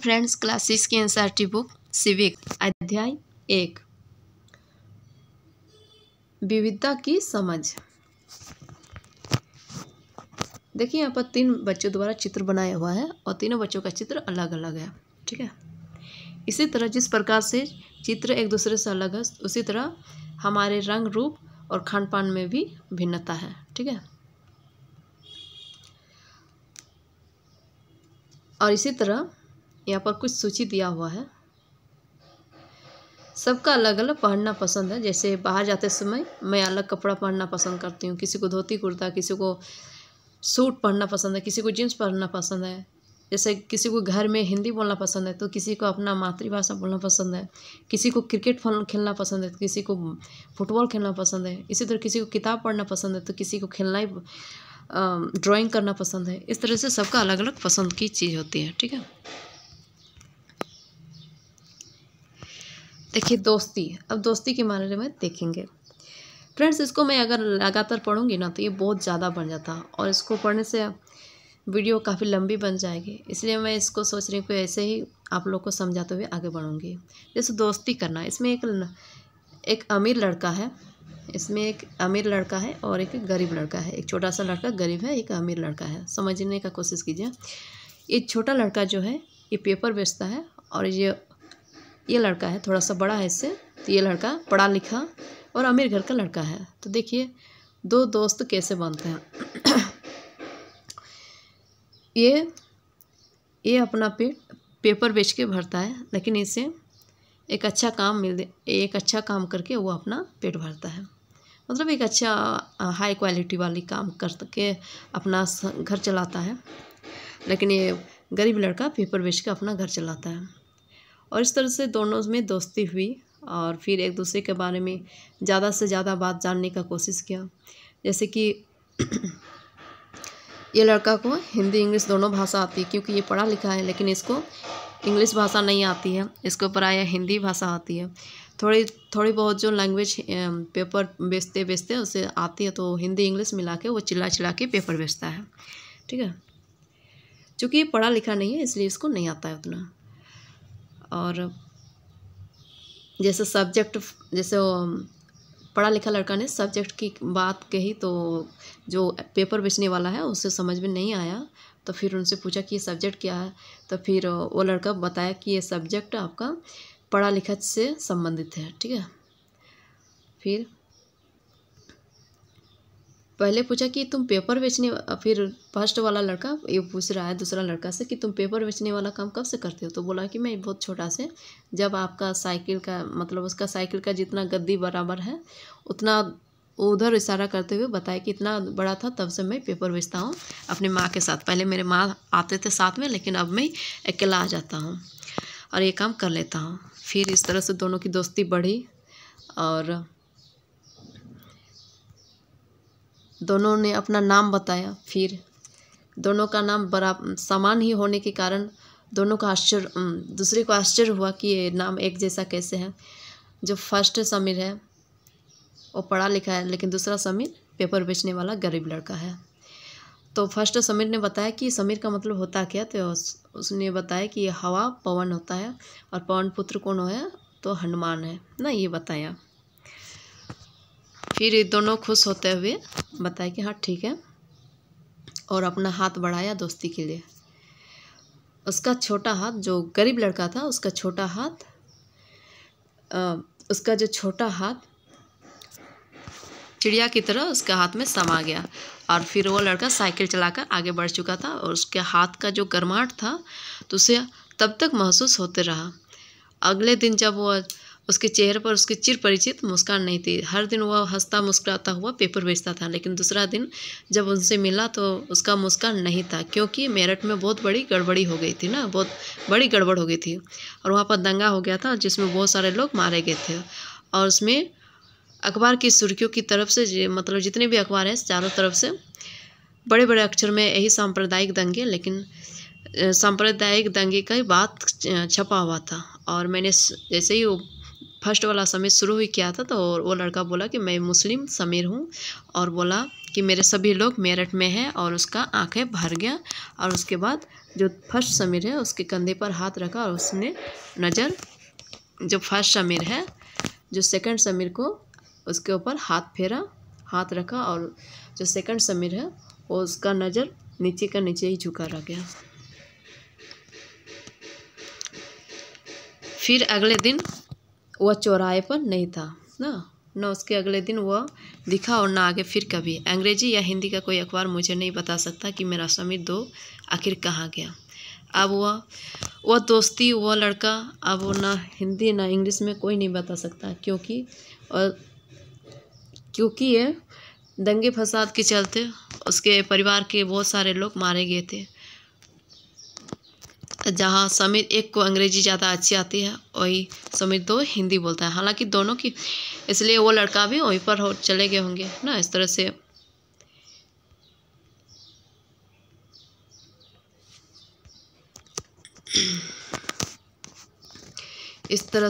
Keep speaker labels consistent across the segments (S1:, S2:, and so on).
S1: Friends, class 6 की NCERT book civic अध्याय 1 विविधता की समझ। देखिए यहाँ पर 3 बच्चों द्वारा चित्र बनाया हुआ है और तीनों बच्चों का चित्र अलग अलग है। ठीक है, इसी तरह जिस प्रकार से चित्र एक दूसरे से अलग है उसी तरह हमारे रंग, रूप और खान पान में भी भिन्नता है। ठीक है, और इसी तरह यहाँ पर कुछ सूची दिया हुआ है। सबका अलग अलग पहनना पसंद है। जैसे बाहर जाते समय मैं अलग कपड़ा पहनना पसंद करती हूँ, किसी को धोती कुर्ता, किसी को सूट पहनना पसंद है, किसी को जीन्स पहनना पसंद है। जैसे किसी को घर में हिंदी बोलना पसंद है तो किसी को अपना मातृभाषा बोलना पसंद है, किसी को क्रिकेट खेलना पसंद है तो किसी को फुटबॉल खेलना पसंद है। इसी तरह किसी को किताब पढ़ना पसंद है तो किसी को खेलना ही ड्राइंग करना पसंद है। इस तरह से सबका अलग अलग पसंद की चीज़ होती है। ठीक है, देखिए दोस्ती। अब दोस्ती के बारे में देखेंगे। फ्रेंड्स, इसको मैं अगर लगातार पढ़ूंगी ना तो ये बहुत ज़्यादा बन जाता और इसको पढ़ने से वीडियो काफ़ी लंबी बन जाएगी, इसलिए मैं इसको सोच रही हूँ कि ऐसे ही आप लोग को समझाते हुए आगे बढ़ूंगी। जैसे दोस्ती करना, इसमें एक अमीर लड़का है, इसमें एक अमीर लड़का है और एक गरीब लड़का है। एक छोटा सा लड़का गरीब है, एक अमीर लड़का है। समझने का कोशिश कीजिए। ये छोटा लड़का जो है ये पेपर बेचता है और ये लड़का है थोड़ा सा बड़ा है इससे, तो ये लड़का पढ़ा लिखा और अमीर घर का लड़का है। तो देखिए दो दोस्त कैसे बनते हैं। ये अपना पेट पेपर बेच के भरता है, लेकिन इसे एक अच्छा काम करके वो अपना पेट भरता है। मतलब एक अच्छा हाई क्वालिटी वाली काम करके अपना घर चलाता है, लेकिन ये गरीब लड़का पेपर बेच के अपना घर चलाता है। और इस तरह से दोनों में दोस्ती हुई और फिर एक दूसरे के बारे में ज़्यादा से ज़्यादा बात जानने का कोशिश किया। जैसे कि ये लड़का को हिंदी इंग्लिश दोनों भाषा आती है, क्योंकि ये पढ़ा लिखा है, लेकिन इसको इंग्लिश भाषा नहीं आती है, इसको प्रायः हिंदी भाषा आती है। थोड़ी बहुत जो लैंग्वेज पेपर बेचते उसे आती है, तो हिंदी इंग्लिश मिला के वो चिल्ला के पेपर बेचता है। ठीक है, चूँकि ये पढ़ा लिखा नहीं है इसलिए इसको नहीं आता है उतना। और जैसे पढ़ा लिखा लड़का ने सब्जेक्ट की बात कही तो जो पेपर बेचने वाला है उसे समझ में नहीं आया, तो फिर उनसे पूछा कि ये सब्जेक्ट क्या है। तो फिर वो लड़का बताया कि ये सब्जेक्ट आपका पढ़ा लिखा से संबंधित है। ठीक है, फिर पहले पूछा कि तुम पेपर बेचने, फिर फर्स्ट वाला लड़का ये पूछ रहा है दूसरा लड़का से कि तुम पेपर बेचने वाला काम कब से करते हो। तो बोला कि मैं बहुत छोटा से, जब आपका साइकिल का मतलब उसका साइकिल का जितना गद्दी बराबर है उतना उधर इशारा करते हुए बताया कि इतना बड़ा था तब से मैं पेपर बेचता हूँ अपनी माँ के साथ। पहले मेरे माँ आते थे साथ में, लेकिन अब मैं अकेला आ जाता हूँ और ये काम कर लेता हूँ। फिर इस तरह से दोनों की दोस्ती बढ़ी और दोनों ने अपना नाम बताया। फिर दोनों का नाम बराबर समान ही होने के कारण दोनों का दूसरे को आश्चर्य हुआ कि ये नाम एक जैसा कैसे है। जो फर्स्ट समीर है वो पढ़ा लिखा है, लेकिन दूसरा समीर पेपर बेचने वाला गरीब लड़का है। तो फर्स्ट समीर ने बताया कि समीर का मतलब होता क्या, तो उसने बताया कि ये हवा पवन होता है और पवन पुत्र कौन है, तो हनुमान है ना, ये बताया। फिर ये दोनों खुश होते हुए बताया कि हाँ ठीक है, और अपना हाथ बढ़ाया दोस्ती के लिए। उसका छोटा हाथ, जो गरीब लड़का था उसका छोटा हाथ चिड़िया की तरह उसके हाथ में समा गया। और फिर वो लड़का साइकिल चलाकर आगे बढ़ चुका था और उसके हाथ का जो गर्माहट था तो उसे तब तक महसूस होते रहा। अगले दिन जब वो उसके चेहरे पर उसकी चिर परिचित मुस्कान नहीं थी। हर दिन वह हंसता मुस्कुराता हुआ पेपर बेचता था, लेकिन दूसरा दिन जब उनसे मिला तो उसका मुस्कान नहीं था, क्योंकि मेरठ में बहुत बड़ी गड़बड़ी हो गई थी ना, बहुत बड़ी गड़बड़ हो गई थी और वहाँ पर दंगा हो गया था जिसमें बहुत सारे लोग मारे गए थे। और उसमें अखबार की सुर्खियों की तरफ से मतलब जितने भी अखबार हैं चारों तरफ से बड़े बड़े अक्षर में यही सांप्रदायिक दंगे का ही बात छपा हुआ था। और मैंने जैसे ही वो फर्स्ट वाला समीर शुरू ही किया था तो वो लड़का बोला कि मैं मुस्लिम समीर हूँ, और बोला कि मेरे सभी लोग मेरठ में हैं, और उसका आंखें भर गया और उसके बाद जो फर्स्ट समीर है उसके कंधे पर हाथ रखा और उसने नज़र, जो फर्स्ट समीर है जो सेकंड समीर को उसके ऊपर हाथ रखा और जो सेकंड समीर है वो उसका नज़र नीचे का नीचे ही झुका रह गया। फिर अगले दिन वह चौराहे पर नहीं था न उसके अगले दिन वह दिखा और ना आगे फिर कभी। अंग्रेजी या हिंदी का कोई अखबार मुझे नहीं बता सकता कि मेरा समीर 2 आखिर कहाँ गया। अब वह दोस्ती, वह लड़का, अब वो ना हिंदी ना इंग्लिश में कोई नहीं बता सकता, क्योंकि ये दंगे फसाद के चलते उसके परिवार के बहुत सारे लोग मारे गए थे। जहाँ समीर 1 को अंग्रेजी ज़्यादा अच्छी आती है वही समीर 2 हिंदी बोलता है। हालांकि दोनों की, इसलिए वो लड़का भी वहीं पर चले गए होंगे ना। इस तरह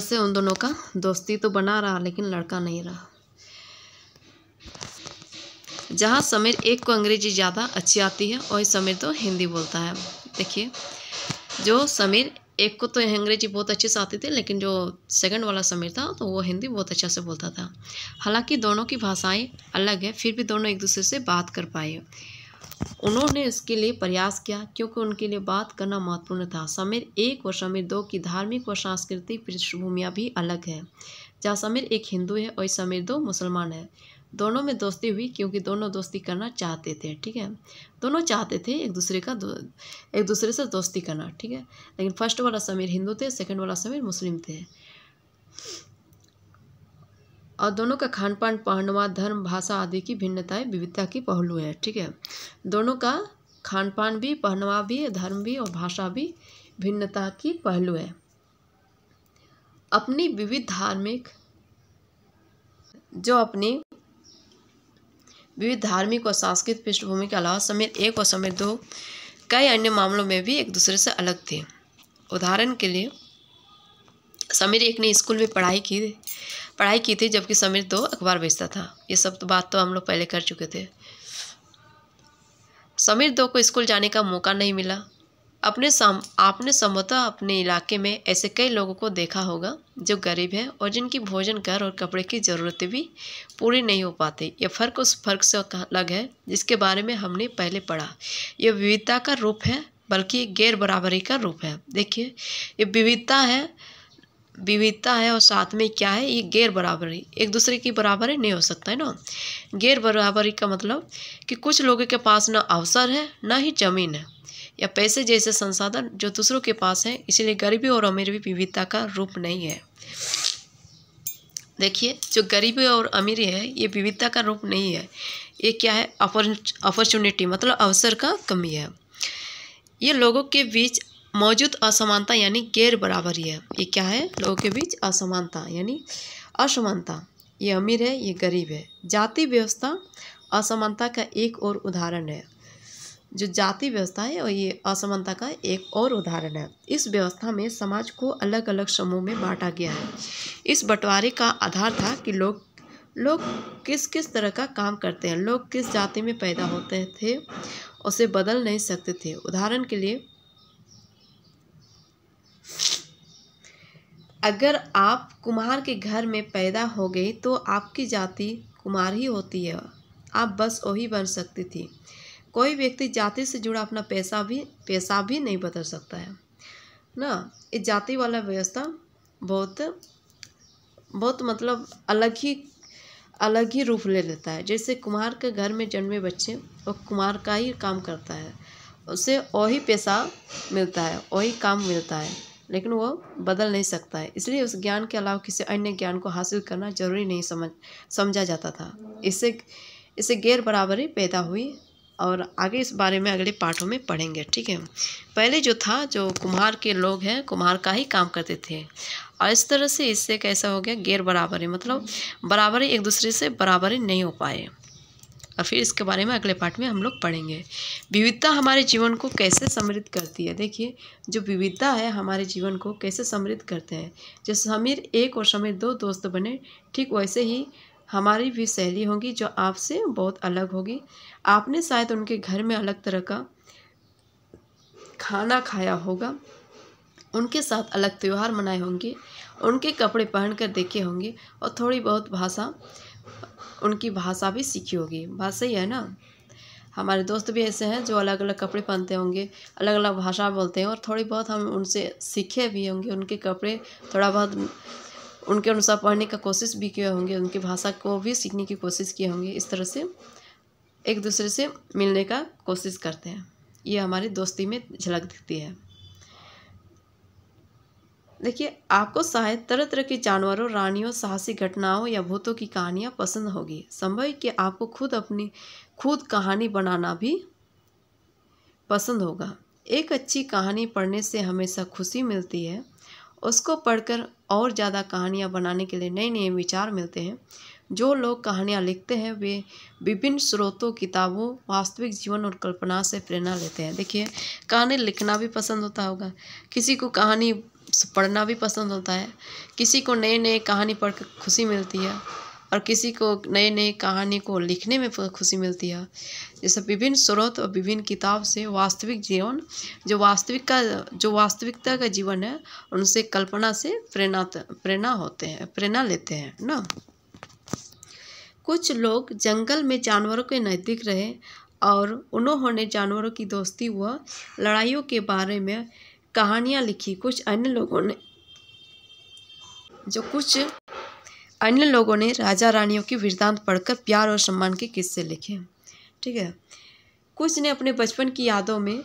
S1: से उन दोनों का दोस्ती तो बना रहा लेकिन लड़का नहीं रहा। जहाँ समीर 1 को अंग्रेजी ज़्यादा अच्छी आती है वही समीर 2 हिंदी बोलता है। देखिए, जो समीर 1 को तो अंग्रेजी बहुत अच्छे से आती थी, लेकिन जो सेकंड वाला समीर था तो वो हिंदी बहुत अच्छा से बोलता था। हालांकि दोनों की भाषाएं अलग है, फिर भी दोनों एक दूसरे से बात कर पाए। उन्होंने इसके लिए प्रयास किया क्योंकि उनके लिए बात करना महत्वपूर्ण था। समीर 1 और समीर 2 की धार्मिक और सांस्कृतिक पृष्ठभूमियाँ भी अलग है। जहाँ समीर 1 हिंदू है और समीर 2 मुसलमान है। दोनों में दोस्ती हुई क्योंकि दोनों दोस्ती करना चाहते थे। ठीक है, दोनों चाहते थे एक दूसरे से दोस्ती करना। ठीक है, लेकिन फर्स्ट वाला समीर हिंदू थे, सेकंड वाला समीर मुस्लिम थे। और दोनों का खान पान, पहनावा, धर्म, भाषा आदि की भिन्नताएं विविधता की पहलू है। ठीक है, दोनों का खान पान भी, पहनावा भी, धर्म भी और भाषा भी भिन्नता की पहलू है। अपनी विविध धार्मिक और सांस्कृतिक पृष्ठभूमि के अलावा समीर 1 और समीर 2 कई अन्य मामलों में भी एक दूसरे से अलग थे। उदाहरण के लिए समीर 1 ने स्कूल में पढ़ाई की थी जबकि समीर 2 अखबार बेचता था। ये सब बात तो हम लोग पहले कर चुके थे। समीर 2 को स्कूल जाने का मौका नहीं मिला। आपने संभवतः अपने इलाके में ऐसे कई लोगों को देखा होगा जो गरीब हैं और जिनकी भोजन, घर और कपड़े की ज़रूरतें भी पूरी नहीं हो पाती। यह फ़र्क उस फ़र्क से अलग है जिसके बारे में हमने पहले पढ़ा। यह विविधता का रूप है, बल्कि गैर बराबरी का रूप है। देखिए, ये विविधता है और साथ में क्या है, ये गैर बराबरी। एक दूसरे की बराबरी नहीं हो सकता है ना। गैर बराबरी का मतलब कि कुछ लोगों के पास ना अवसर है, ना ही ज़मीन है या पैसे जैसे संसाधन जो दूसरों के पास हैं। इसलिए गरीबी और अमीरी विविधता का रूप नहीं है। देखिए, जो गरीबी और अमीरी है ये विविधता का रूप नहीं है। ये क्या है, अपॉर्चुनिटी मतलब अवसर का कमी है। ये लोगों के बीच मौजूद असमानता यानी गैर बराबरी है। ये क्या है, लोगों के बीच असमानता यानी असमानता। ये अमीर है, ये गरीब है। जाति व्यवस्था असमानता का एक और उदाहरण है। जो जाति व्यवस्था है और ये असमानता का एक और उदाहरण है। इस व्यवस्था में समाज को अलग अलग समूह में बांटा गया है। इस बंटवारे का आधार था कि लोग किस किस तरह का काम करते हैं, लोग किस जाति में पैदा होते थे, उसे बदल नहीं सकते थे। उदाहरण के लिए, अगर आप कुम्हार के घर में पैदा हो गई तो आपकी जाति कुम्हार ही होती है, आप बस वही बन सकती थी। कोई व्यक्ति जाति से जुड़ा अपना पेशा भी नहीं बदल सकता है ना। इस जाति वाला व्यवस्था बहुत मतलब अलग ही रूप ले लेता है। जैसे कुम्हार के घर में जन्मे बच्चे वो कुम्हार का ही काम करता है, उसे वही पेशा मिलता है, वही काम मिलता है, लेकिन वो बदल नहीं सकता है। इसलिए उस ज्ञान के अलावा किसी अन्य ज्ञान को हासिल करना जरूरी नहीं समझा जाता था। इससे गैर बराबरी पैदा हुई और आगे इस बारे में अगले पाठों में पढ़ेंगे। ठीक है, पहले जो था, जो कुम्हार के लोग हैं कुम्हार का ही काम करते थे और इस तरह से इससे कैसा हो गया, गैर बराबरी मतलब बराबरी, एक दूसरे से बराबरी नहीं हो पाए। और फिर इसके बारे में अगले पाठ में हम लोग पढ़ेंगे। विविधता हमारे जीवन को कैसे समृद्ध करती है। देखिए, जो विविधता है हमारे जीवन को कैसे समृद्ध करते हैं। जैसे समीर 1 और समीर 2 दोस्त बने, ठीक वैसे ही हमारी भी सहेली होगी जो आपसे बहुत अलग होगी। आपने शायद उनके घर में अलग तरह का खाना खाया होगा, उनके साथ अलग त्यौहार मनाए होंगे, उनके कपड़े पहनकर देखे होंगे और थोड़ी बहुत भाषा, उनकी भाषा भी सीखी होगी। बात सही है ना। हमारे दोस्त भी ऐसे हैं जो अलग अलग कपड़े पहनते होंगे, अलग अलग भाषा बोलते हैं और थोड़ी बहुत हम उनसे सीखे भी होंगे, उनके कपड़े थोड़ा बहुत उनके अनुसार पढ़ने का कोशिश भी किए होंगे, उनकी भाषा को भी सीखने की कोशिश किए होंगे। इस तरह से एक दूसरे से मिलने का कोशिश करते हैं। ये हमारी दोस्ती में झलक दिखती है। देखिए, आपको शायद तरह तरह के जानवरों, रानियों, साहसी घटनाओं या भूतों की कहानियाँ पसंद होगी। संभव है कि आपको खुद कहानी बनाना भी पसंद होगा। एक अच्छी कहानी पढ़ने से हमेशा खुशी मिलती है। उसको पढ़कर और ज़्यादा कहानियाँ बनाने के लिए नए नए विचार मिलते हैं। जो लोग कहानियाँ लिखते हैं वे विभिन्न स्रोतों, किताबों, वास्तविक जीवन और कल्पना से प्रेरणा लेते हैं। देखिए, कहानी लिखना भी पसंद होता होगा, किसी को कहानी पढ़ना भी पसंद होता है, किसी को नए नए कहानी पढ़कर खुशी मिलती है और किसी को नए नए कहानी को लिखने में खुशी मिलती है। जैसे विभिन्न स्रोत और विभिन्न किताब से वास्तविक जीवन, जो वास्तविकता का जीवन है, उनसे कल्पना से प्रेरणा लेते हैं ना। कुछ लोग जंगल में जानवरों के नज़दीक रहे और उन्होंने जानवरों की दोस्ती व लड़ाइयों के बारे में कहानियाँ लिखी। कुछ अन्य लोगों ने राजा रानियों की वृत्तांत पढ़कर प्यार और सम्मान के किस्से लिखे। ठीक है। कुछ ने अपने बचपन की यादों में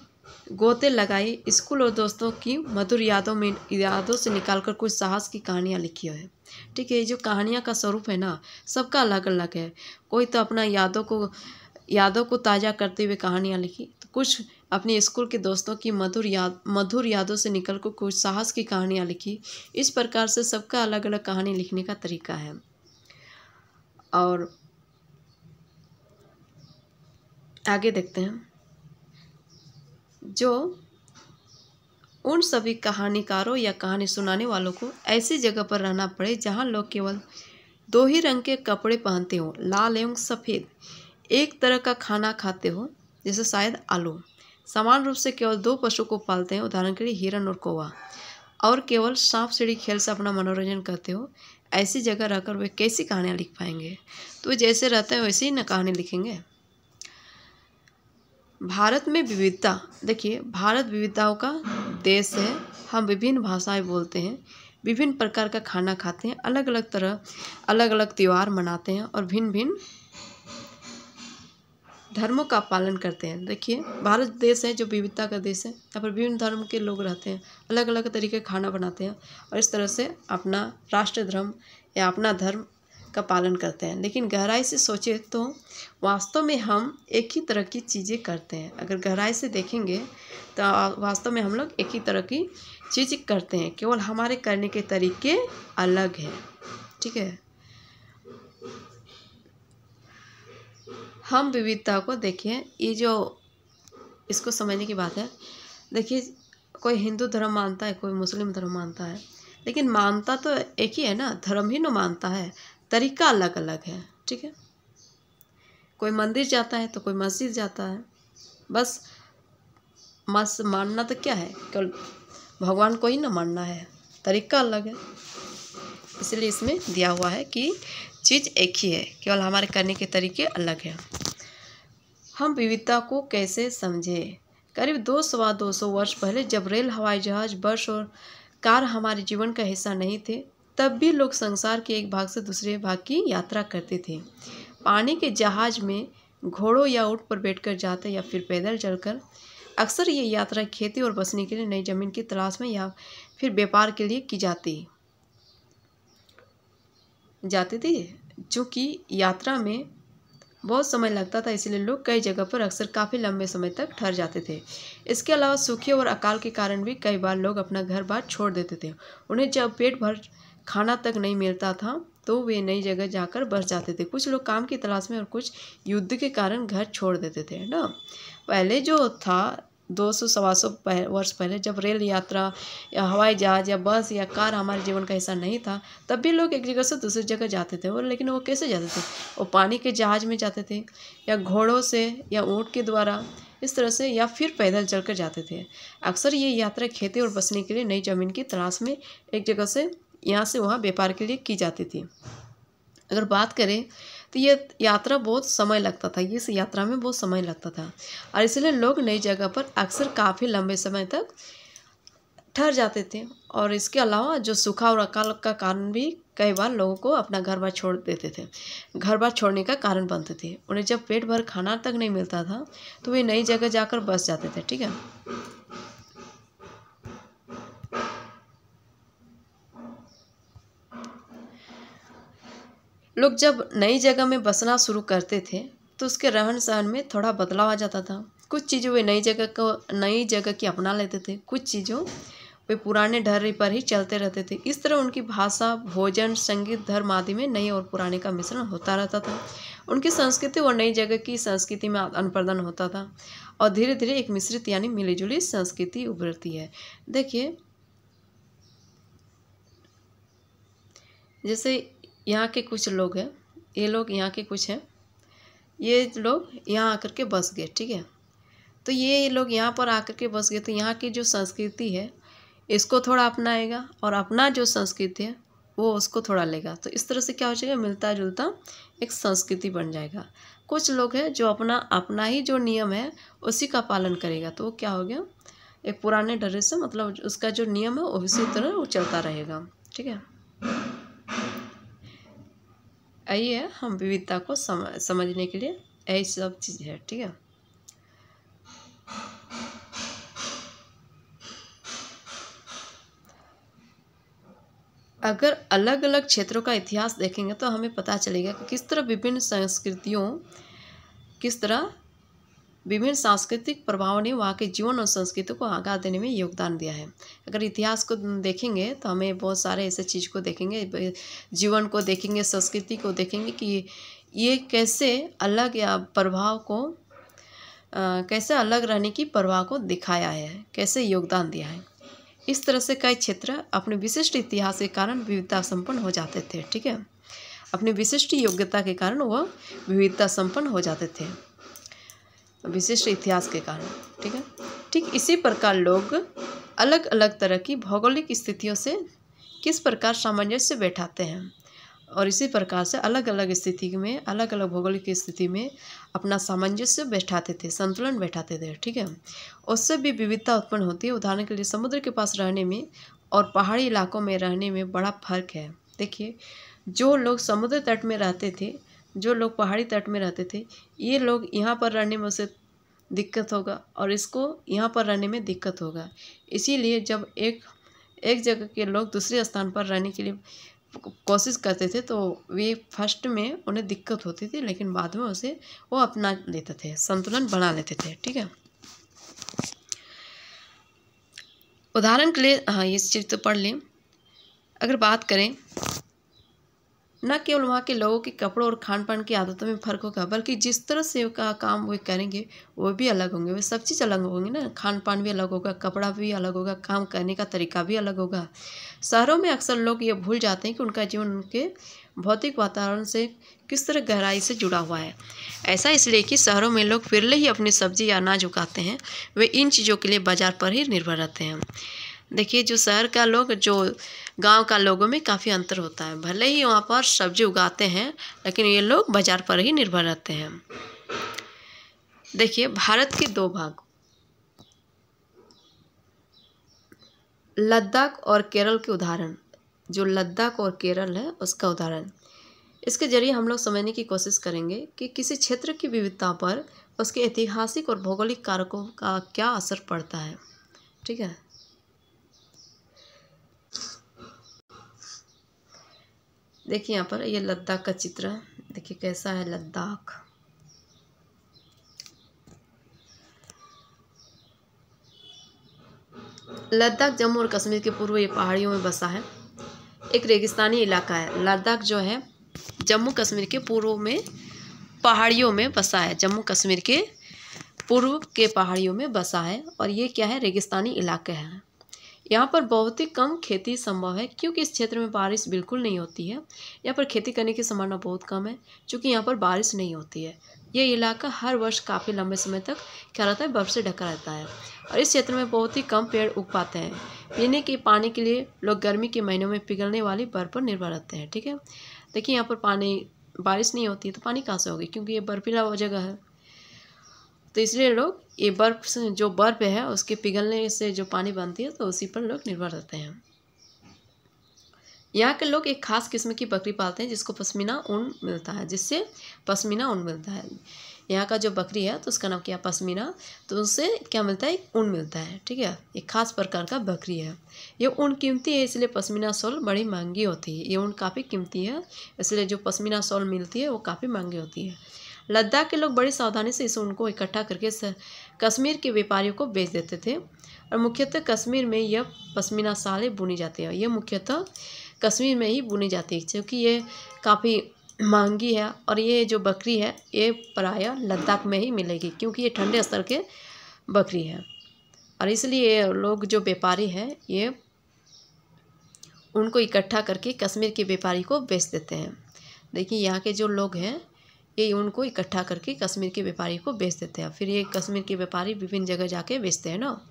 S1: गोते लगाई। स्कूल और दोस्तों की मधुर यादों से निकालकर कुछ साहस की कहानियाँ लिखी है। ठीक है। ये जो कहानियाँ का स्वरूप है ना, सबका अलग अलग है। कोई तो अपना यादों को ताज़ा करते हुए कहानियाँ लिखी, तो कुछ अपने स्कूल के दोस्तों की मधुर यादों से निकलकर कुछ साहस की कहानियाँ लिखी। इस प्रकार से सबका अलग अलग कहानी लिखने का तरीका है। और आगे देखते हैं, जो उन सभी कहानीकारों या कहानी सुनाने वालों को ऐसी जगह पर रहना पड़े जहाँ लोग केवल दो ही रंग के कपड़े पहनते हो, लाल एवं सफ़ेद, एक तरह का खाना खाते हो जैसे शायद आलू, समान रूप से केवल दो पशु को पालते हैं, उदाहरण के लिए हिरन और कौवा, और केवल सांप सीढ़ी खेल से अपना मनोरंजन करते हो, ऐसी जगह रहकर वे कैसी कहानियाँ लिख पाएंगे। तो जैसे रहते हैं वैसे ही ना कहानी लिखेंगे। भारत में विविधता। देखिए, भारत विविधताओं का देश है। हम विभिन्न भाषाएं बोलते हैं, विभिन्न प्रकार का खाना खाते हैं, अलग अलग त्यौहार मनाते हैं और भिन्न भिन्न धर्मों का पालन करते हैं। देखिए, भारत देश है जो विविधता का देश है। यहाँ पर विभिन्न धर्म के लोग रहते हैं, अलग अलग तरीके का खाना बनाते हैं और इस तरह से अपना राष्ट्र धर्म या अपना धर्म का पालन करते हैं। लेकिन गहराई से सोचे तो वास्तव में हम एक ही तरह की चीज़ें करते हैं। अगर गहराई से देखेंगे तो वास्तव में हम लोग एक ही तरह की चीज़ करते हैं, केवल हमारे करने के तरीके अलग हैं। ठीक है। हम विविधता को देखिए, ये जो इसको समझने की बात है। देखिए, कोई हिंदू धर्म मानता है, कोई मुस्लिम धर्म मानता है, लेकिन मानता तो एक ही है ना, धर्म ही ना मानता है, तरीका अलग अलग है। ठीक है। कोई मंदिर जाता है तो कोई मस्जिद जाता है, बस मानना तो क्या है, केवल भगवान को ही ना मानना है, तरीका अलग है। इसलिए इसमें दिया हुआ है कि चीज़ एक ही है, केवल हमारे करने के तरीके अलग हैं। हम विविधता को कैसे समझें? करीब 200 वर्ष पहले जब रेल, हवाई जहाज, बस और कार हमारे जीवन का हिस्सा नहीं थे, तब भी लोग संसार के एक भाग से दूसरे भाग की यात्रा करते थे। पानी के जहाज में घोड़ों या ऊँट पर बैठकर जाते या फिर पैदल चलकर। अक्सर ये यात्रा खेती और बसने के लिए नई जमीन की तलाश में या फिर व्यापार के लिए की जाती थी। चूँकि यात्रा में बहुत समय लगता था, इसलिए लोग कई जगह पर अक्सर काफ़ी लंबे समय तक ठहर जाते थे। इसके अलावा सूखे और अकाल के कारण भी कई बार लोग अपना घर बार छोड़ देते थे। उन्हें जब पेट भर खाना तक नहीं मिलता था तो वे नई जगह जाकर बस जाते थे। कुछ लोग काम की तलाश में और कुछ युद्ध के कारण घर छोड़ देते थे ना। पहले जो था 200-250 वर्ष पहले, जब रेल यात्रा या हवाई जहाज या बस या कार हमारे जीवन का हिस्सा नहीं था, तब भी लोग एक जगह से दूसरी जगह जाते थे। और लेकिन वो कैसे जाते थे? वो पानी के जहाज में जाते थे या घोड़ों से या ऊँट के द्वारा इस तरह से, या फिर पैदल चलकर जाते थे। अक्सर ये यात्रा खेती और बसने के लिए नई ज़मीन की तलाश में एक जगह से यहाँ से वहाँ व्यापार के लिए की जाती थी। अगर बात करें तो ये यात्रा बहुत समय लगता था, इस यात्रा में बहुत समय लगता था, और इसलिए लोग नई जगह पर अक्सर काफ़ी लंबे समय तक ठहर जाते थे। और इसके अलावा जो सूखा और अकाल का कारण भी कई बार लोगों को अपना घर बार छोड़ देते थे, घर बार छोड़ने का कारण बनते थे। उन्हें जब पेट भर खाना तक नहीं मिलता था तो वे नई जगह जाकर बस जाते थे। ठीक है, लोग जब नई जगह में बसना शुरू करते थे तो उसके रहन सहन में थोड़ा बदलाव आ जाता था। कुछ चीज़ों वे नई जगह की अपना लेते थे, कुछ चीज़ों वे पुराने ढर्रे पर ही चलते रहते थे। इस तरह उनकी भाषा, भोजन, संगीत, धर्म आदि में नए और पुराने का मिश्रण होता रहता था। उनकी संस्कृति और नई जगह की संस्कृति में आदान प्रदान होता था और धीरे धीरे एक मिश्रित यानी मिलीजुली संस्कृति उभरती है। देखिए, जैसे यहाँ के कुछ लोग हैं, ये लोग यहाँ के कुछ हैं, ये लोग यहाँ आकर के बस गए। ठीक है, तो ये लोग यहाँ पर आकर के बस गए तो यहाँ की जो संस्कृति है इसको थोड़ा अपनाएगा और अपना जो संस्कृति है वो उसको थोड़ा लेगा। तो इस तरह से क्या हो जाएगा, मिलता जुलता एक संस्कृति बन जाएगा। कुछ लोग हैं जो अपना ही जो नियम है उसी का पालन करेगा, तो वो क्या हो गया, एक पुराने ढर्रे से, मतलब उसका जो नियम है उसी तरह वो चलता रहेगा। ठीक है, आइए हम विविधता को समझने के लिए यही सब चीज़ है। ठीक है, अगर अलग अलग क्षेत्रों का इतिहास देखेंगे तो हमें पता चलेगा कि किस तरह विभिन्न सांस्कृतिक प्रभावों ने वहाँ के जीवन और संस्कृति को आकार देने में योगदान दिया है। अगर इतिहास को देखेंगे तो हमें बहुत सारे ऐसे चीज़ को देखेंगे, जीवन को देखेंगे, संस्कृति को देखेंगे कि ये कैसे अलग या प्रभाव को कैसे अलग रहने की प्रभाव को दिखाया है, कैसे योगदान दिया है। इस तरह से कई क्षेत्र अपने विशिष्ट इतिहास के कारण विविधता संपन्न हो जाते थे। ठीक है, अपनी विशिष्ट योग्यता के कारण वह विविधता संपन्न हो जाते थे, विशिष्ट इतिहास के कारण। ठीक है, ठीक इसी प्रकार लोग अलग अलग तरह की भौगोलिक स्थितियों से किस प्रकार सामंजस्य बैठाते हैं, और इसी प्रकार से अलग अलग स्थिति में, अलग अलग भौगोलिक स्थिति में अपना सामंजस्य बैठाते थे, संतुलन बैठाते थे। ठीक है, उससे भी विविधता उत्पन्न होती है। उदाहरण के लिए समुद्र के पास रहने में और पहाड़ी इलाकों में रहने में बड़ा फर्क है। देखिए, जो लोग समुद्र तट में रहते थे, जो लोग पहाड़ी तट में रहते थे, ये लोग यहाँ पर रहने में उसे दिक्कत होगा और इसको यहाँ पर रहने में दिक्कत होगा। इसीलिए जब एक जगह के लोग दूसरे स्थान पर रहने के लिए कोशिश करते थे तो वे फर्स्ट में उन्हें दिक्कत होती थी, लेकिन बाद में उसे वो अपना लेते थे, संतुलन बना लेते थे। ठीक है, उदाहरण के लिए हाँ, ये चीज़ तो पढ़ लें। अगर बात करें, न केवल वहाँ के लोगों के कपड़ों और खान पान की आदतों में फ़र्क होगा, बल्कि जिस तरह से का काम वे करेंगे वो भी अलग होंगे। वे सब चीज़ अलग होंगे ना, खान पान भी अलग होगा, कपड़ा भी अलग होगा, काम करने का तरीका भी अलग होगा। शहरों में अक्सर लोग ये भूल जाते हैं कि उनका जीवन उनके भौतिक वातावरण से किस तरह गहराई से जुड़ा हुआ है। ऐसा इसलिए कि शहरों में लोग विरले ही अपनी सब्जी या अनाज उगाते हैं, वे इन चीज़ों के लिए बाज़ार पर ही निर्भर रहते हैं। देखिए, जो शहर का लोग, जो गांव का लोगों में काफ़ी अंतर होता है। भले ही वहाँ पर सब्जी उगाते हैं, लेकिन ये लोग बाज़ार पर ही निर्भर रहते हैं। देखिए, भारत के दो भाग, लद्दाख और केरल के उदाहरण, जो लद्दाख और केरल है उसका उदाहरण, इसके जरिए हम लोग समझने की कोशिश करेंगे कि किसी क्षेत्र की विविधता पर उसके ऐतिहासिक और भौगोलिक कारकों का क्या असर पड़ता है। ठीक है, देखिए यहाँ पर ये लद्दाख का चित्र है। देखिए कैसा है लद्दाख। लद्दाख जम्मू और कश्मीर के पूर्वी पहाड़ियों में बसा है, एक रेगिस्तानी इलाका है। लद्दाख जो है जम्मू कश्मीर के पूर्व में पहाड़ियों में बसा है, जम्मू कश्मीर के पूर्व के पहाड़ियों में बसा है, और ये क्या है, रेगिस्तानी इलाका है। यहाँ पर बहुत ही कम खेती संभव है क्योंकि इस क्षेत्र में बारिश बिल्कुल नहीं होती है। यहाँ पर खेती करने की संभावना बहुत कम है क्योंकि यहाँ पर बारिश नहीं होती है। ये इलाका हर वर्ष काफ़ी लंबे समय तक क्या रहता है, बर्फ़ से ढका रहता है और इस क्षेत्र में बहुत ही कम पेड़ उग पाते हैं। पीने के पानी के लिए लोग गर्मी के महीनों में पिघलने वाली बर्फ़ पर निर्भर रहते हैं। ठीक है, देखिए यहाँ पर पानी, बारिश नहीं होती है तो पानी कहाँ से होगी, क्योंकि ये बर्फीला जगह है, तो इसलिए लोग ये बर्फ़ से, जो बर्फ़ है उसके पिघलने से जो पानी बनती है तो उसी पर लोग निर्भर रहते हैं। यहाँ के लोग एक खास किस्म की बकरी पालते हैं जिसको पश्मीना ऊन मिलता है, जिससे पश्मीना ऊन मिलता है। यहाँ का जो बकरी है तो उसका नाम क्या, पश्मीना, तो उससे क्या मिलता है, ऊन मिलता है। ठीक है, एक खास प्रकार का बकरी है। ये ऊन कीमती है इसलिए पश्मीना शॉल बड़ी महंगी होती है। ये ऊन काफ़ी कीमती है इसलिए जो पश्मीना शॉल मिलती है वो काफ़ी महंगी होती है। लद्दाख के लोग बड़ी सावधानी से इस ऊन को इकट्ठा करके कश्मीर के व्यापारियों को बेच देते थे और मुख्यतः कश्मीर में यह पश्मीना शालें बुनी जाती है। ये मुख्यतः कश्मीर में ही बुनी जाती है क्योंकि ये काफ़ी महंगी है और ये जो बकरी है ये प्रायः लद्दाख में ही मिलेगी क्योंकि ये ठंडे स्तर के बकरी है और इसलिए लोग जो व्यापारी हैं ये उनको इकट्ठा करके कश्मीर के व्यापारी को बेच देते हैं। देखिए यहाँ के जो लोग हैं ये उनको इकट्ठा करके कश्मीर के व्यापारी को बेच देते हैं, फिर ये कश्मीर के व्यापारी विभिन्न जगह जाके बेचते हैं ना।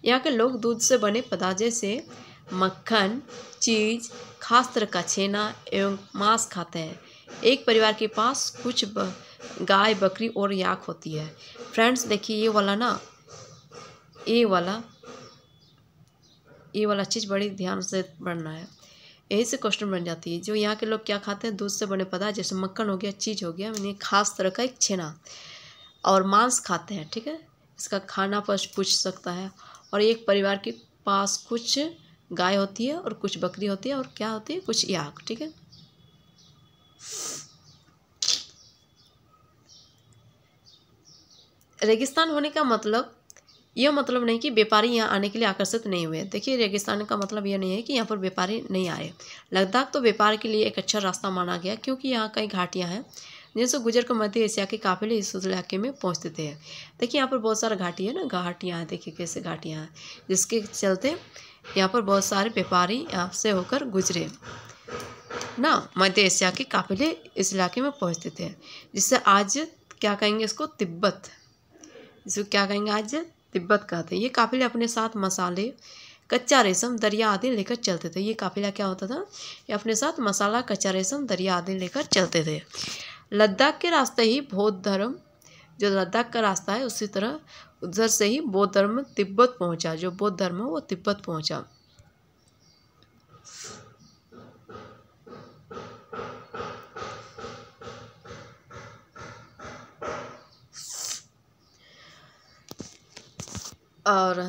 S1: यहाँ के लोग दूध से बने पदार्थ जैसे मक्खन, चीज़, खास तरह का छेना एवं मांस खाते हैं। एक परिवार के पास कुछ गाय, बकरी और याक होती है। फ्रेंड्स देखिए ये वाला चीज़ बड़ी ध्यान से पढ़ना है, यही से क्वेश्चन बन जाती है। जो यहाँ के लोग क्या खाते हैं, दूध से बने पदार्थ जैसे मक्खन हो गया, चीज़ हो गया, यानी खास तरह का एक छेना और मांस खाते हैं। ठीक है, इसका खाना पर पूछ सकता है। और एक परिवार के पास कुछ गाय होती है और कुछ बकरी होती है और क्या होती है, कुछ याक। ठीक है, रेगिस्तान होने का मतलब यह मतलब नहीं कि व्यापारी यहाँ आने के लिए आकर्षित नहीं हुए। देखिए रेगिस्तान का मतलब यह नहीं है कि यहाँ पर व्यापारी नहीं आए। लद्दाख तो व्यापार के लिए एक अच्छा रास्ता माना गया क्योंकि यहाँ कई घाटियाँ हैं जिनसे गुजर कर मध्य एशिया के काफिले इस इलाके में पहुँचते थे। देखिए यहाँ पर बहुत सारा घाटी है ना, घाटियाँ हैं, देखिए कैसे घाटियाँ हैं, जिसके चलते यहाँ पर बहुत सारे व्यापारी यहाँ से होकर गुजरे ना, मध्य एशिया के काफिले इस इलाके में पहुँचते थे, जिससे आज क्या कहेंगे इसको, तिब्बत, इसको क्या कहेंगे आज, तिब्बत कहते हैं। ये काफिले अपने साथ मसाले, कच्चा रेशम, दरिया आदि लेकर चलते थे। ये काफिला क्या होता था, ये अपने साथ मसाला, कच्चा रेशम, दरिया आदि लेकर चलते थे। लद्दाख के रास्ते ही बौद्ध धर्म, जो लद्दाख का रास्ता है उसी तरह उधर से ही बौद्ध धर्म तिब्बत पहुंचा। जो बौद्ध धर्म है वो तिब्बत पहुंचा। और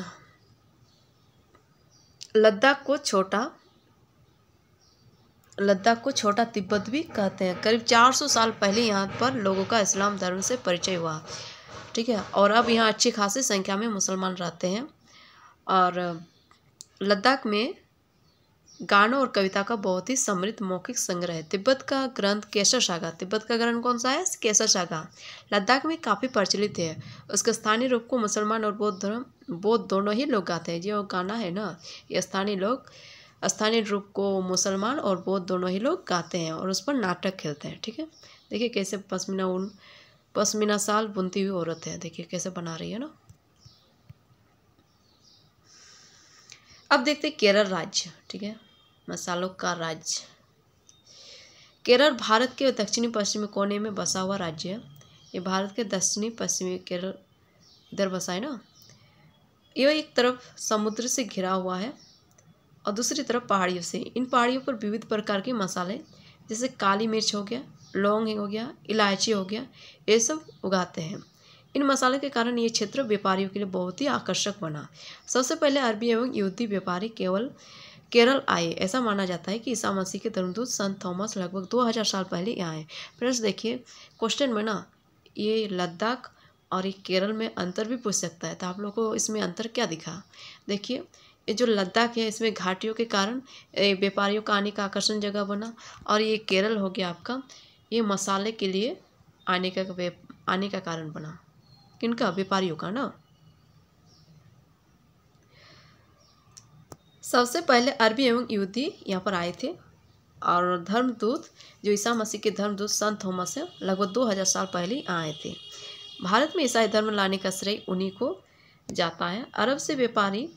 S1: लद्दाख को छोटा तिब्बत भी कहते हैं। करीब 400 साल पहले यहाँ पर लोगों का इस्लाम धर्म से परिचय हुआ। ठीक है, और अब यहाँ अच्छी खासी संख्या में मुसलमान रहते हैं। और लद्दाख में गानों और कविता का बहुत ही समृद्ध मौखिक संग्रह है। तिब्बत का ग्रंथ केसर सागा, तिब्बत का ग्रंथ कौन सा है, केसर सागा, लद्दाख में काफ़ी प्रचलित है। उसके स्थानीय रूप को मुसलमान और बौद्ध दोनों ही लोग गाते हैं। जो गाना है ना, ये स्थानीय रूप को मुसलमान और बौद्ध दोनों ही लोग गाते हैं और उस पर नाटक खेलते हैं। ठीक है, देखिए कैसे पश्मीना शाल बुनती हुई औरत है, देखिए कैसे बना रही है ना। अब देखते हैं केरल राज्य। ठीक है, मसालों का राज्य। केरल भारत के दक्षिणी पश्चिमी कोने में बसा हुआ राज्य है। ये भारत के दक्षिणी पश्चिमी केरल इधर बसा है ना। ये एक तरफ समुद्र से घिरा हुआ है और दूसरी तरफ पहाड़ियों से। इन पहाड़ियों पर विविध प्रकार के मसाले जैसे काली मिर्च हो गया, लौंग हो गया, इलायची हो गया, ये सब उगाते हैं। इन मसाले के कारण ये क्षेत्र व्यापारियों के लिए बहुत ही आकर्षक बना। सबसे पहले अरबी एवं यहूदी व्यापारी केरल आए। ऐसा माना जाता है कि ईसा मसीह के धर्मदूत संत थॉमस लगभग 2000 साल पहले यहाँ आए। फ्रेंड्स देखिए क्वेश्चन में ना, ये लद्दाख और ये केरल में अंतर भी पूछ सकता है, तो आप लोगों को इसमें अंतर क्या दिखा। देखिए ये जो लद्दाख है इसमें घाटियों के कारण व्यापारियों का आने का आकर्षण जगह बना, और ये केरल हो गया आपका, ये मसाले के लिए आने का कारण बना। किनका, व्यापारियों का ना। सबसे पहले अरबी एवं यहूदी यहाँ पर आए थे और धर्मदूत जो ईसा मसीह के धर्मदूत संत थॉमस हैं लगभग 2000 साल पहले आए थे। भारत में ईसाई धर्म लाने का श्रेय उन्हीं को जाता है। अरब से व्यापारी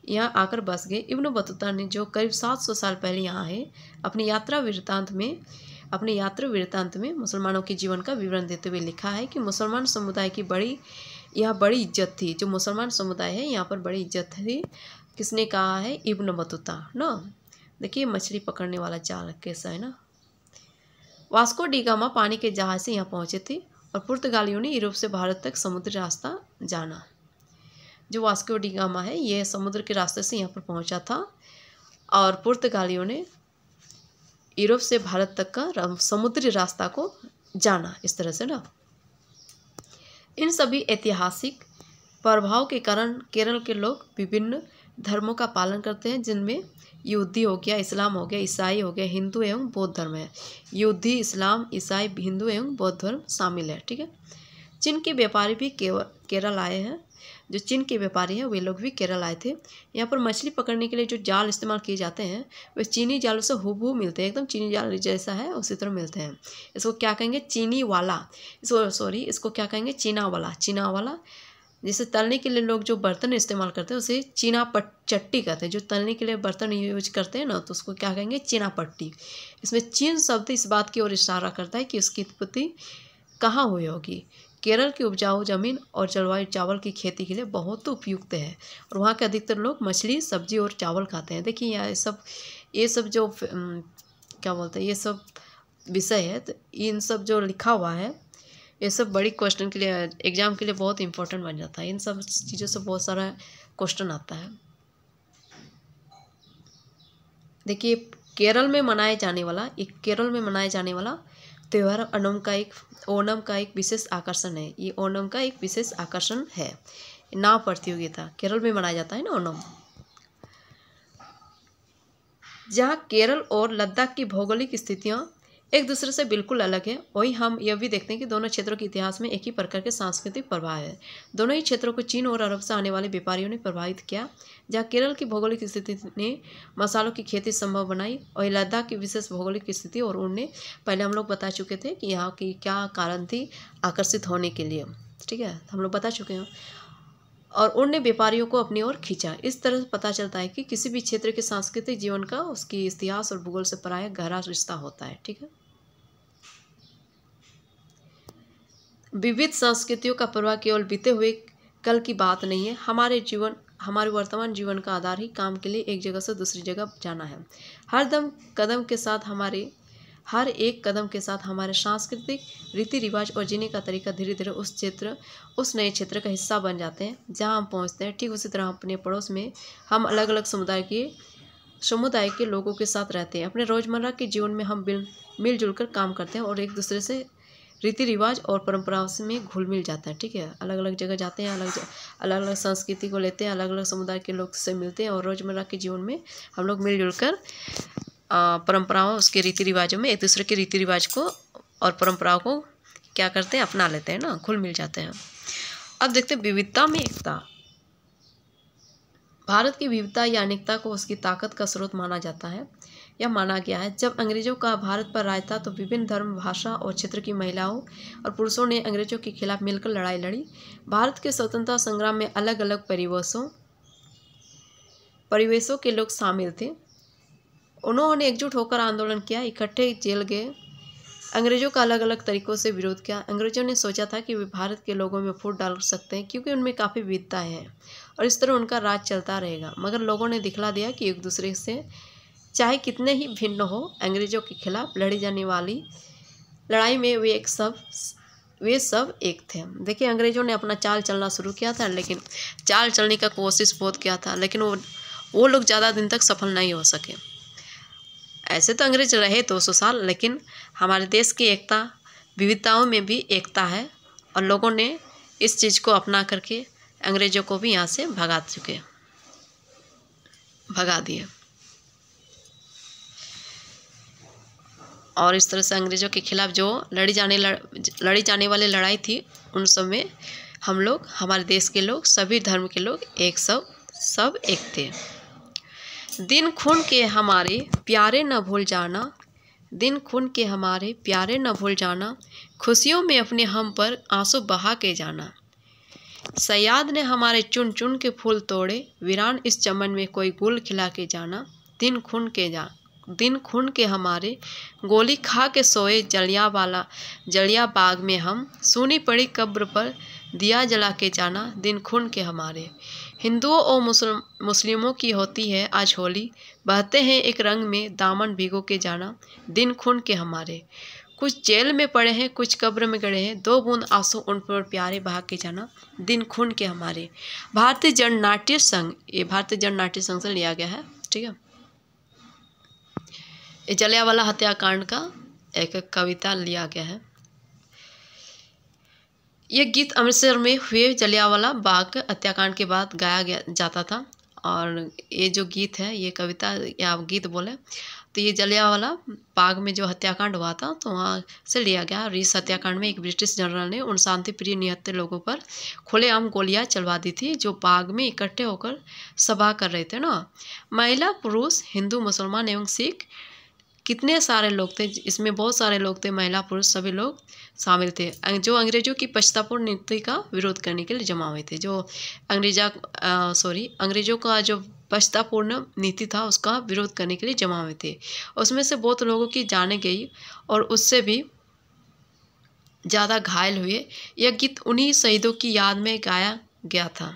S1: यहाँ आकर बस गए। इब्न बतूता ने जो करीब 700 साल पहले यहाँ आए अपनी यात्रा वृत्तांत में मुसलमानों के जीवन का विवरण देते हुए लिखा है कि मुसलमान समुदाय की यहाँ बड़ी इज्जत थी। जो मुसलमान समुदाय है यहाँ पर बड़ी इज्जत थी। किसने कहा है? इब्न बतूता ना। देखिए मछली पकड़ने वाला जाल कैसा है ना। वास्को डी गामा पानी के जहाज से यहाँ पहुँचे थे और पुर्तगालियों ने यूरोप से भारत तक समुद्री रास्ता जाना। जो वास्को डी गामा है ये समुद्र के रास्ते से यहाँ पर पहुँचा था और पुर्तगालियों ने यूरोप से भारत तक का समुद्री रास्ता को जाना। इस तरह से ना। इन सभी ऐतिहासिक प्रभाव के कारण केरल के लोग विभिन्न धर्मों का पालन करते हैं, जिनमें यहूदी हो गया, इस्लाम हो गया, ईसाई हो गया, हिंदू एवं बौद्ध धर्म है। यहूदी, इस्लाम, ईसाई, हिंदू एवं बौद्ध धर्म शामिल है। ठीक है। चीन के व्यापारी भी केरल आए हैं। जो चीन के व्यापारी हैं वे लोग भी केरल आए थे। यहाँ पर मछली पकड़ने के लिए जो जाल इस्तेमाल किए जाते हैं वे चीनी जालों से हूबहू मिलते हैं। एकदम चीनी जाल जैसा है उसी तरह मिलते हैं। इसको क्या कहेंगे? चीनी वाला। इसको क्या कहेंगे? चीना वाला। जैसे तलने के लिए लोग जो बर्तन इस्तेमाल करते हैं उसे चीना चट्टी कहते हैं। जो तलने के लिए बर्तन यूज करते हैं ना तो उसको क्या कहेंगे? चीना पट्टी। इसमें चीन शब्द इस बात की ओर इशारा करता है कि उसकी उत्पत्ति कहाँ हुई होगी। केरल की उपजाऊ जमीन और जलवायु चावल की खेती के लिए बहुत उपयुक्त है और वहाँ के अधिकतर लोग मछली, सब्जी और चावल खाते हैं। देखिए यहाँ ये सब जो क्या बोलते हैं ये सब विषय है तो इन सब जो लिखा हुआ है ये सब बड़ी क्वेश्चन के लिए एग्जाम के लिए बहुत इंपॉर्टेंट बन जाता है। इन सब चीज़ों से बहुत सारा क्वेश्चन आता है। देखिए केरल में मनाए जाने वाला त्यौहार ओणम का एक विशेष आकर्षण है। ये ओणम का एक विशेष आकर्षण है। नाव प्रतियोगिता केरल में मनाया जाता है ना ओणम। जहाँ केरल और लद्दाख की भौगोलिक स्थितियाँ एक दूसरे से बिल्कुल अलग है, वहीं हम यह भी देखते हैं कि दोनों क्षेत्रों के इतिहास में एक ही प्रकार के सांस्कृतिक प्रभाव है। दोनों ही क्षेत्रों को चीन और अरब से आने वाले व्यापारियों ने प्रभावित किया। जहाँ केरल की भौगोलिक स्थिति ने मसालों की खेती संभव बनाई और लद्दाख की विशेष भौगोलिक स्थिति और उनने पहले हम लोग बता चुके थे कि यहाँ की क्या कारण थी आकर्षित होने के लिए। ठीक है, हम लोग बता चुके हैं। और उनने व्यापारियों को अपनी ओर खींचा। इस तरह पता चलता है कि किसी भी क्षेत्र के सांस्कृतिक जीवन का उसकी इतिहास और भूगोल से प्रायः गहरा रिश्ता होता है। ठीक है। विविध संस्कृतियों का प्रभाव केवल बीते हुए कल की बात नहीं है। हमारे वर्तमान जीवन का आधार ही काम के लिए एक जगह से दूसरी जगह जाना है। हर एक कदम के साथ हमारे सांस्कृतिक रीति रिवाज और जीने का तरीका धीरे धीरे उस नए क्षेत्र का हिस्सा बन जाते हैं जहां हम पहुंचते हैं। ठीक उसी तरह अपने पड़ोस में हम अलग अलग समुदाय के लोगों के साथ रहते हैं। अपने रोज़मर्रा के जीवन में हम मिलजुल कर काम करते हैं और एक दूसरे से रीति रिवाज और परंपराओं से में घुल मिल जाता है। ठीक है। अलग अलग जगह जाते हैं, अलग अलग संस्कृति को लेते हैं, अलग अलग समुदाय के लोग से मिलते हैं और रोज़मर्रा के जीवन में हम लोग मिलजुल कर परंपराओं उसके रीति रिवाजों में एक दूसरे के रीति रिवाज को और परंपराओं को क्या करते हैं? अपना लेते हैं ना, घुल मिल जाते हैं। अब देखते हैं विविधता में एकता। भारत की विविधता या अनेकता को उसकी ताकत का स्रोत माना जाता है या माना गया है। जब अंग्रेजों का भारत पर राज था तो विभिन्न धर्म, भाषा और क्षेत्र की महिलाओं और पुरुषों ने अंग्रेजों के खिलाफ मिलकर लड़ाई लड़ी। भारत के स्वतंत्रता संग्राम में अलग अलग परिवेशों के लोग शामिल थे। उन्होंने एकजुट होकर आंदोलन किया, इकट्ठे जेल गए, अंग्रेजों का अलग अलग तरीक़ों से विरोध किया। अंग्रेजों ने सोचा था कि वे भारत के लोगों में फूट डाल सकते हैं क्योंकि उनमें काफ़ी विविधताएं हैं और इस तरह उनका राज चलता रहेगा। मगर लोगों ने दिखला दिया कि एक दूसरे से चाहे कितने ही भिन्न हो, अंग्रेजों के खिलाफ लड़ी जाने वाली लड़ाई में वे सब एक थे। देखिए अंग्रेजों ने अपना चाल चलना शुरू किया था, लेकिन चाल चलने का कोशिश बहुत किया था, लेकिन वो लोग ज़्यादा दिन तक सफल नहीं हो सके। ऐसे तो अंग्रेज रहे 200 साल, लेकिन हमारे देश की एकता विविधताओं में भी एकता है और लोगों ने इस चीज़ को अपना करके अंग्रेजों को भी यहाँ से भगा दिए। और इस तरह से अंग्रेज़ों के खिलाफ जो लड़ी जाने वाली लड़ाई थी उन सब में हम लोग, हमारे देश के लोग, सभी धर्म के लोग सब एक थे। दिन खून के हमारे प्यारे न भूल जाना, दिन खून के हमारे प्यारे न भूल जाना, खुशियों में अपने हम पर आंसू बहा के जाना। सयाद ने हमारे चुन चुन के फूल तोड़े, वीरान इस चमन में कोई गुल खिला के जाना। दिन खून के हमारे गोली खा के सोए जलिया बाग में हम, सूनी पड़ी कब्र पर दिया जला के जाना। दिन खून के हमारे। हिंदुओं और मुस्लिमों की होती है आज होली, बहते हैं एक रंग में दामन भिगो के जाना। दिन खून के हमारे। कुछ जेल में पड़े हैं, कुछ कब्र में गड़े हैं, 2 बूंद आंसू उन पर प्यारे बहा के जाना। दिन खून के हमारे। भारतीय जननाट्य संघ, ये भारतीय जननाट्य संघ से लिया गया है। ठीक है, ये जलियांवाला हत्याकांड का एक कविता लिया गया है। ये गीत अमृतसर में हुए जलियांवाला बाग हत्याकांड के बाद गाया जाता था। और ये जो गीत है, ये कविता या गीत बोले तो ये जलियांवाला बाग में जो हत्याकांड हुआ था तो वहाँ से लिया गया। और इस हत्याकांड में एक ब्रिटिश जनरल ने उन शांतिप्रिय निहत्थे लोगों पर खुलेआम गोलियां चलवा दी थी जो बाग में इकट्ठे होकर सभा कर रहे थे ना। महिला, पुरुष, हिंदू, मुसलमान एवं सिख, कितने सारे लोग थे, इसमें बहुत सारे लोग थे, महिला पुरुष सभी लोग शामिल थे, जो अंग्रेजों की पश्चातापूर्ण नीति का विरोध करने के लिए जमा हुए थे। जो अंग्रेजों का जो पश्चातापूर्ण नीति था उसका विरोध करने के लिए जमा हुए थे। उसमें से बहुत लोगों की जाने गई और उससे भी ज़्यादा घायल हुए। यह गीत उन्हीं शहीदों की याद में गाया गया था।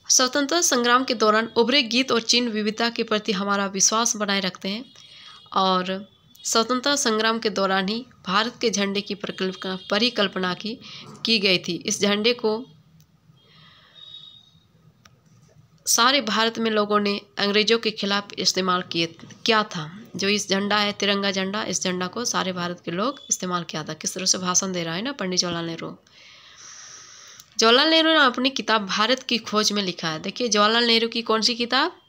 S1: स्वतंत्रता संग्राम के दौरान उभरे गीत और चिन्ह विविधता के प्रति हमारा विश्वास बनाए रखते हैं। और स्वतंत्रता संग्राम के दौरान ही भारत के झंडे की परिकल्पना की गई थी। इस झंडे को सारे भारत में लोगों ने अंग्रेजों के खिलाफ इस्तेमाल किया था। जो इस झंडा है, तिरंगा झंडा, इस झंडा को सारे भारत के लोग इस्तेमाल किया था। किस तरह से भाषण दे रहा है ना पंडित जवाहरलाल नेहरू। जवाहरलाल नेहरू ने अपनी किताब भारत की खोज में लिखा है। देखिए जवाहरलाल नेहरू की कौन सी किताब?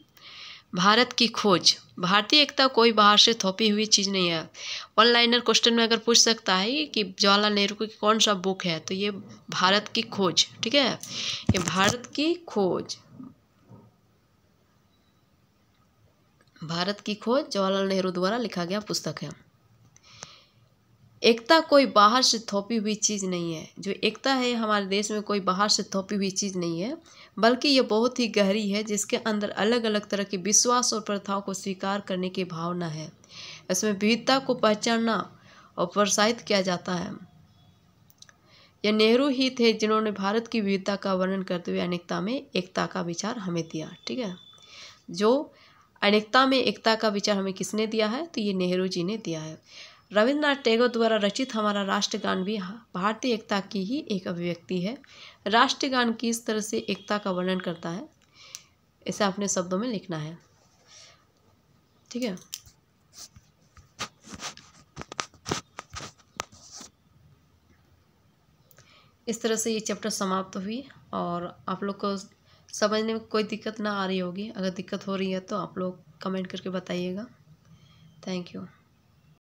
S1: भारत की खोज। भारतीय एकता कोई बाहर से थोपी हुई चीज़ नहीं है। वन लाइनर क्वेश्चन में अगर पूछ सकता है कि जवाहरलाल नेहरू की कौन सा बुक है तो ये भारत की खोज। ठीक है, ये भारत की खोज, भारत की खोज जवाहरलाल नेहरू द्वारा लिखा गया पुस्तक है। एकता कोई बाहर से थोपी हुई चीज़ नहीं है। जो एकता है हमारे देश में कोई बाहर से थोपी हुई चीज़ नहीं है, बल्कि ये बहुत ही गहरी है, जिसके अंदर अलग अलग तरह के विश्वास और प्रथाओं को स्वीकार करने की भावना है। इसमें विविधता को पहचानना और प्रोत्साहित किया जाता है। यह नेहरू ही थे जिन्होंने भारत की विविधता का वर्णन करते हुए अनेकता में एकता का विचार हमें दिया। ठीक है, जो अनेकता में एकता का विचार हमें किसने दिया है? तो ये नेहरू जी ने दिया है। रविन्द्रनाथ टैगोर द्वारा रचित हमारा राष्ट्रगान भी भारतीय एकता की ही एक अभिव्यक्ति है। राष्ट्रगान किस तरह से एकता का वर्णन करता है, इसे अपने शब्दों में लिखना है। ठीक है, इस तरह से ये चैप्टर समाप्त हुई। और आप लोग को समझने में कोई दिक्कत ना आ रही होगी। अगर दिक्कत हो रही है तो आप लोग कमेंट करके बताइएगा। Thank you.